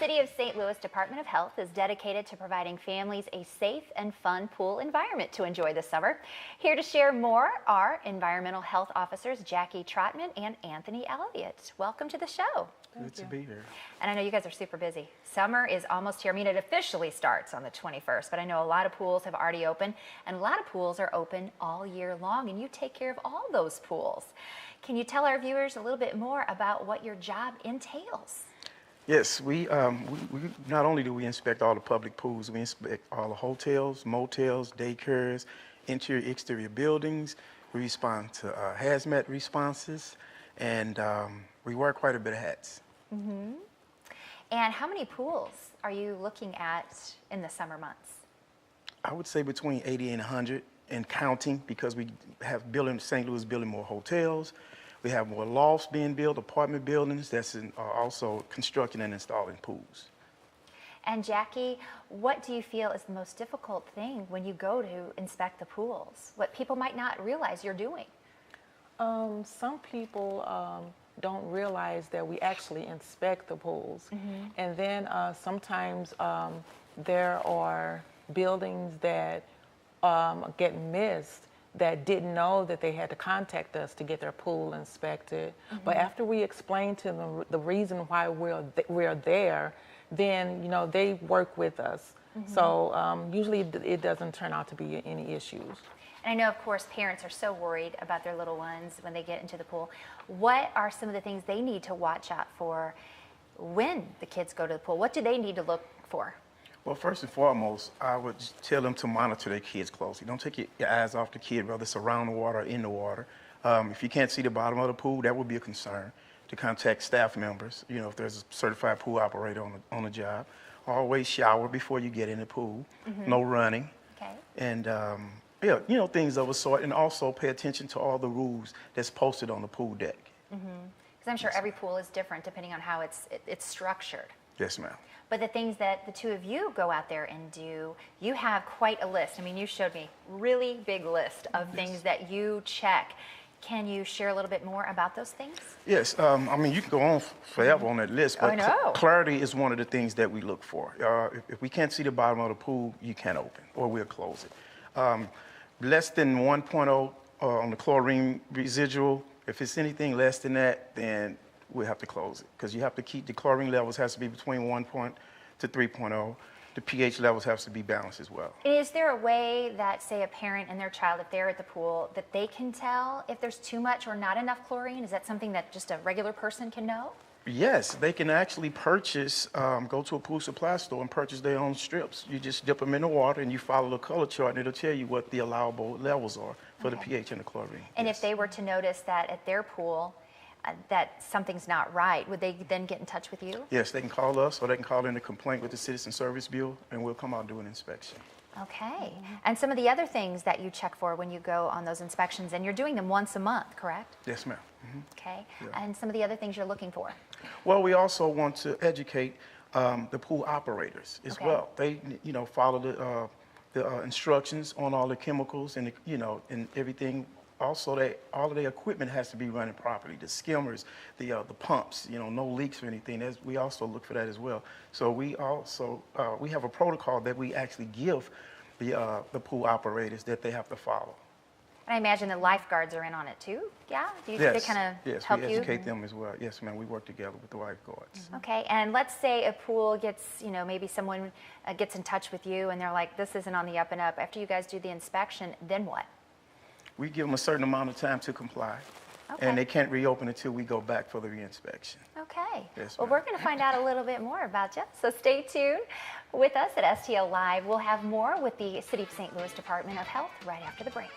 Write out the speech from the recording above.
City of St. Louis Department of Health is dedicated to providing families a safe and fun pool environment to enjoy this summer. Here to share more are environmental health officers Jackie Trotman and Anthony Elliott. Welcome to the show. Good to be here. And I know you guys are super busy. Summer is almost here. I mean, it officially starts on the 21st, but I know a lot of pools have already opened, and a lot of pools are open all year long, and you take care of all those pools. Can you tell our viewers a little bit more about what your job entails? Yes, we not only do we inspect all the public pools, we inspect all the hotels, motels, daycares, interior, exterior buildings. We respond to hazmat responses, and we wear quite a bit of hats. Mm-hmm. And how many pools are you looking at in the summer months? I would say between 80 and 100 and counting, because we have St. Louis building more hotels. We have more lofts being built, apartment buildings that's also constructing and installing pools. And Jackie, what do you feel is the most difficult thing when you go to inspect the pools? What people might not realize you're doing? Some people don't realize that we actually inspect the pools. Mm-hmm. And then sometimes there are buildings that get missed that didn't know that they had to contact us to get their pool inspected. Mm-hmm. But after we explain to them the reason why we're there, then they work with us. Mm-hmm. So usually it doesn't turn out to be any issues. And I know, of course, parents are so worried about their little ones when they get into the pool. What are some of the things they need to watch out for when the kids go to the pool? What do they need to look for? Well, first and foremost, I would tell them to monitor their kids closely. Don't take your eyes off the kid, whether it's around the water or in the water. If you can't see the bottom of the pool, that would be a concern to contact staff members, if there's a certified pool operator on the job. Always shower before you get in the pool. Mm-hmm. No running. Okay. And, things of a sort. And also pay attention to all the rules that's posted on the pool deck. Mm-hmm. Because I'm sure every pool is different depending on how it's structured. Yes, ma'am. But the things that the two of you go out there and do, you have quite a list. I mean, you showed me a really big list of things that you check. Can you share a little bit more about those things? Yes. I mean, you can go on forever on that list, but clarity is one of the things that we look for. If we can't see the bottom of the pool, you can't open, or we'll close it. Less than 1.0 on the chlorine residual. If it's anything less than that, then we'll have to close it, because you have to keep the chlorine levels has to be between 1 to 3.0. The pH levels have to be balanced as well. Is there a way that, say, a parent and their child, if they're at the pool, that they can tell if there's too much or not enough chlorine? Is that something that just a regular person can know? Yes, they can actually purchase, go to a pool supply store and purchase their own strips. You just dip them in the water and you follow the color chart, and it'll tell you what the allowable levels are for the pH and the chlorine. And if they were to notice that at their pool, that something's not right, would they then get in touch with you? Yes, they can call us, or they can call in a complaint with the Citizen Service Bureau, and we'll come out and do an inspection. Okay. Mm-hmm. And some of the other things that you check for when you go on those inspections, and you're doing them once a month, correct? Yes, ma'am. Mm-hmm. Okay. Yeah. And some of the other things you're looking for? Well, we also want to educate the pool operators as well. They, follow the instructions on all the chemicals and and everything. Also, all of their equipment has to be running properly. The skimmers, the pumps, no leaks or anything. We also look for that as well. So we also we have a protocol that we actually give the pool operators that they have to follow. And I imagine the lifeguards are in on it too. Yeah. Do you yes. they kind of help you? Yes, we educate them as well. Yes, ma'am. We work together with the lifeguards. Mm-hmm. Okay. And let's say a pool gets, maybe someone gets in touch with you and they're like, this isn't on the up and up. After you guys do the inspection, then what? We give them a certain amount of time to comply, and they can't reopen until we go back for the reinspection. Okay. Yes, well, we're going to find out a little bit more about you, so stay tuned with us at STL Live. We'll have more with the City of St. Louis Department of Health right after the break.